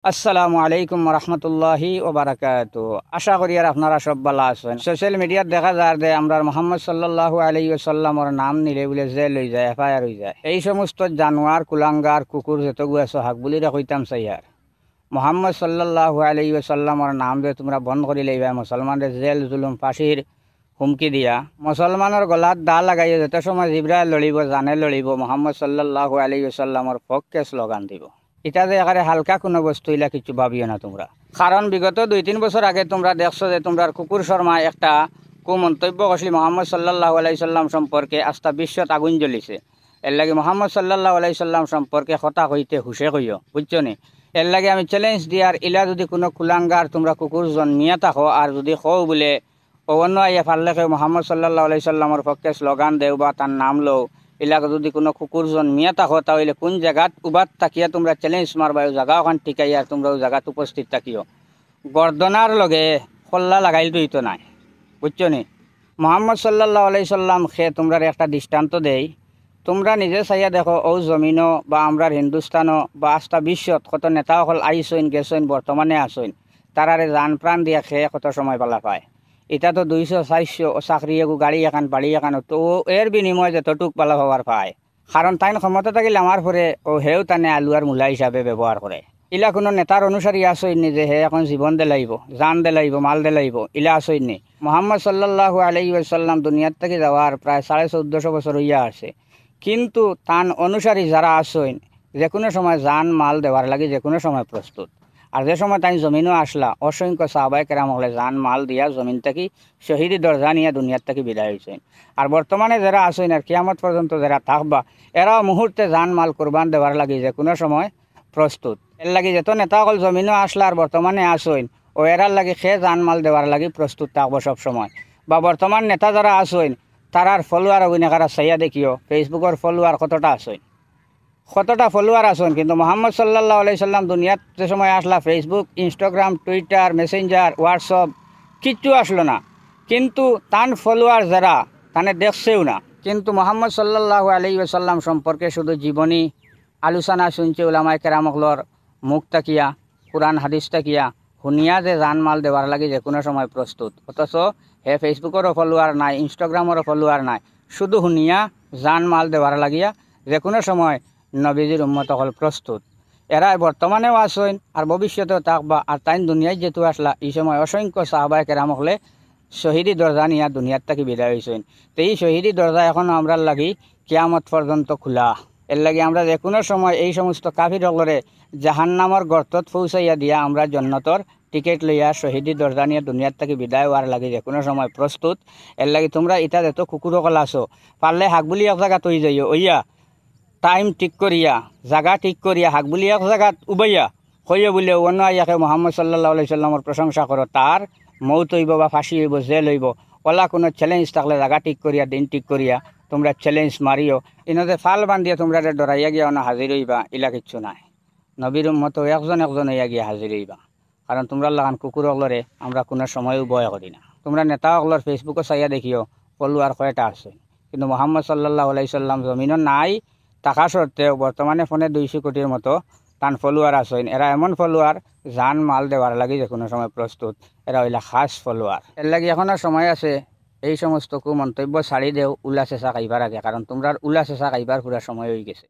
আসসালামু আলাইকুম রহমতুল্লাহি ওবারাকাতু। আশা করি আর আপনারা সব ভালো আছেন। সোশ্যাল মিডিয়াত দেখা যায় যে আমরা মোহাম্মদ সাল্লাল্লাহু আলাইহি ওয়াসাল্লামর নাম নিলে বলে জেল হয়ে যায়, এফআইআর হয়ে যায়। এই সমস্ত জানোয়ার কুলাঙ্গার কুকুর যতগু আছে হাক বলি কইতাম চাই আর মোহাম্মদ সাল্লাল্লাহু আলাইহি ওয়াসাল্লামর নাম যে তোমরা বন্ধ করে লইবা, মুসলমানদের জেল জুলুম ফাঁসির হুমকি দিয়া মুসলমানের গলাত দা লাগাইয়া যত সময় জিব্রাইল লড়িব, জানে লড়িব, মোহাম্মদ সাল্লাল্লাহু আলাইহি ওয়াসাল্লামর পক্ষে স্লোগান দিব। এটা যে এখানে হালকা কোনো বস্তু ইলা কিছু ভাবিও না তোমরা। কারণ বিগত 2-3 বছর আগে তোমরা দেখছো যে তোমরা কুকুর শর্মা একটা কুমন্তব্য করছিলি মোহাম্মদ সাল্লাল্লাহু আলাইহি সাল্লাম সম্পর্কে, আস্থা বিশ্বত আগুন জ্বলিছে। এর লাগে মোহাম্মদ সাল্লাল্লাহু আলাইহি সাল্লাম সম্পর্কে কথা কইতে হুশে কইও, বুঝছো নি? এর লাগে আমি চ্যালেঞ্জ দিয়ার ইলা যদি কোনো কুলাঙ্গার তোমরা কুকুর জন্মিয়া থাকো আর যদি কও বলে অন্য আইয়া ফাললে কেউ মোহাম্মদ সাল্লাল্লাহু আলাইহি সাল্লামর পক্ষে স্লোগান দেও বা তার নাম লও, এলাকা যদি কোনো কুকুর জন্মিয়া থাকো তাহলে কোন জায়গাত উবাদ থাকিয়া তোমরা চ্যালেঞ্জ মারবা, ওই জায়গা ওখান টিকাইয়া তোমরা ওই জায়গাত উপস্থিত থাকিও। গর্দনার লগে খোল্লা লাগাইল তো নাই, বুঝছো নি? মোহাম্মদ সাল্লাল্লাহু আলাইহি সাল্লাম খে তোমরা একটা দৃষ্টান্ত দেই। তোমরা নিজে চাইয়া দেখো ও জমিনও বা আমরা হিন্দুস্তানও বা আস্থা বিশ্বত কত নেতা সকল আইসইন গেছইন বর্তমানে আসইন, তারারে জান প্রাণ দিয়া খেয়ে কত সময় পালা পায়। এটা তো 200-400 চাকরি এগু গাড়ি এখান বাড়ি এখান, তো এর বিনিময়ে যতটুক পালা পাওয়ার পায়। কারণ তাই ক্ষমতা থাকিলে আমার পরে ও হেও তানে আলু আর মূলা হিসাবে ব্যবহার করে। ইলা কোনো নেতার অনুসারী আসইনি যে হে এখন জীবন দেলাইব, জান দেলাইব, মাল দেলাইব, ইলা আসইনি। মোহাম্মদ সাল্লাল্লাহু আলাইহি ওয়াসাল্লাম দুনিয়ার থেকে যাওয়ার প্রায় 1450 বছর হইয়া আছে, কিন্তু তান অনুসারী যারা আসইন যে কোনো সময় জান মাল দেওয়ার লাগে যে কোনো সময় প্রস্তুত। আর যে সময় তাই জমিনও আসলা, অসংখ্য সাহাবায়ে কেরাম হলে জান মাল দিয়া জমিন থেকে শহীদি দরজা নিয়ে দুনিয়ার থেকে বিদায় হয়েছেন। আর বর্তমানে যারা আসইন আর কিয়ামত পর্যন্ত যারা থাকবা, এরাও মুহূর্তে জান মাল কোরবান দেওয়ার লাগে যে কোনো সময় প্রস্তুত। এর লাগে যত নেতা হল জমিনও আসলা আর বর্তমানে আসইন ও এরার লাগে সে জান মাল দেওয়ার লাগে প্রস্তুত থাকবো সব সময়। বা বর্তমান নেতা যারা আসইন তারার ফলোয়ার অভিনেতারা চাইয়া দেখিও ফেসবুকের ফলোয়ার কতটা আসইন, কতটা ফলোয়ার আসুন। কিন্তু মোহাম্মদ সাল্লাল্লাহু আলাইহি সাল্লাম দুনিয়াত যে সময় আসলা Facebook, Instagram, Twitter, Messenger, WhatsApp কিচ্ছু আসলো না, কিন্তু তান ফলোয়ার যারা তানে দেখছেও না। কিন্তু মোহাম্মদ সাল্লাল্লাহু আলাইহি ওয়াসাল্লাম সম্পর্কে শুধু জীবনী আলোচনা শুনছে উলামায়ে কেরামকলর মুখ তাকিয়া, কোরআন হাদিস তাকিয়া শুনিয়া যে জানমাল দেওয়ার লাগে যে কোনো সময় প্রস্তুত। অথচ হে ফেসবুকেরও ফলোয়ার নাই, ইনস্টাগ্রামেরও ফলোয়ার নাই, শুধু শুনিয়া জানমাল দেওয়ার লাগিয়া যে কোনো সময় নবীজির উম্মত হল প্রস্তুত। এরা বর্তমানেও আসইন আর ভবিষ্যতেও থাকবা। আর তাই দুনিয়ায় যেহেতু আসলা এই সময় অসংখ্য সাহাবায়ে কেরাম হলে শহীদি দরজা নিয়ে দুনিয়ার থেকে বিদায় হয়েছেন। তো এই শহীদি দরজা এখনও আমরা লাগি কিয়ামত পর্যন্ত খোলা। এর লাগে আমরা যে কোনো সময় এই সমস্ত কাফির হলরে জাহান্নামর গর্তত পৌঁছাইয়া দিয়া আমরা জন্নতর টিকিট লইয়া শহীদি দরজা নিয়ে দুনিয়ার থেকে বিদায় হওয়ার লাগে যে কোনো সময় প্রস্তুত। এর লাগে তোমরা ইটা যেত কুকুর সকল আসো, পারলে হাক বুলি এক জায়গা তৈ যাইও, ওইয়া টাইম ঠিক করিয়া জায়গা ঠিক করিয়া হাক বুলি এক জায়গাত উবাইয়া হইয়া বলে অন্য আইয়াকে মোহাম্মদ সাল্লাল্লাহু আলাইহি সাল্লামর প্রশংসা করো, তার মৌত হইব বা ফাঁসি হইব, জেল হইব। ওলা কোনো চ্যালেঞ্জ থাকলে জায়গা ঠিক করিয়া দিন ঠিক করিয়া তোমরা চ্যালেঞ্জ মারিও। ইনতে ফাল বান্ধিয়া তোমরা ডরাইয়া গিয়া না হাজির হইবা, ইলা কিচ্ছু নাই। নবীর উম্মত একজন একজন হইয়া গিয়া হাজির হইবা। কারণ তোমরা লাগান কুকুর অগলরে আমরা কোনো সময়ও ভয় করি না। তোমরা নেতা অগলর ফেসবুকে চাইয়া দেখিও ফলোয়ার কয়টা আছে, কিন্তু মোহাম্মদ সাল্লাল্লাহু আলাইহি সাল্লাম জমিনও নাই থাকা সত্ত্বেও বর্তমানে ফোনে 200 কোটির মতো তান ফলোয়ার আসেন। এরা এমন ফলোয়ার জান মাল দেওয়ার লাগে যে কোনো সময় প্রস্তুত। এরা হইলা খাস ফলোয়ার। এর লাগে এখনো সময় আছে এই সমস্ত মন্তব্য ছাড়ি দেও উল্লা চেঁচা খাইবার আগে, কারণ তোমরা উল্লা চেঁচা খাইবার পুরা সময় হয়ে গেছে।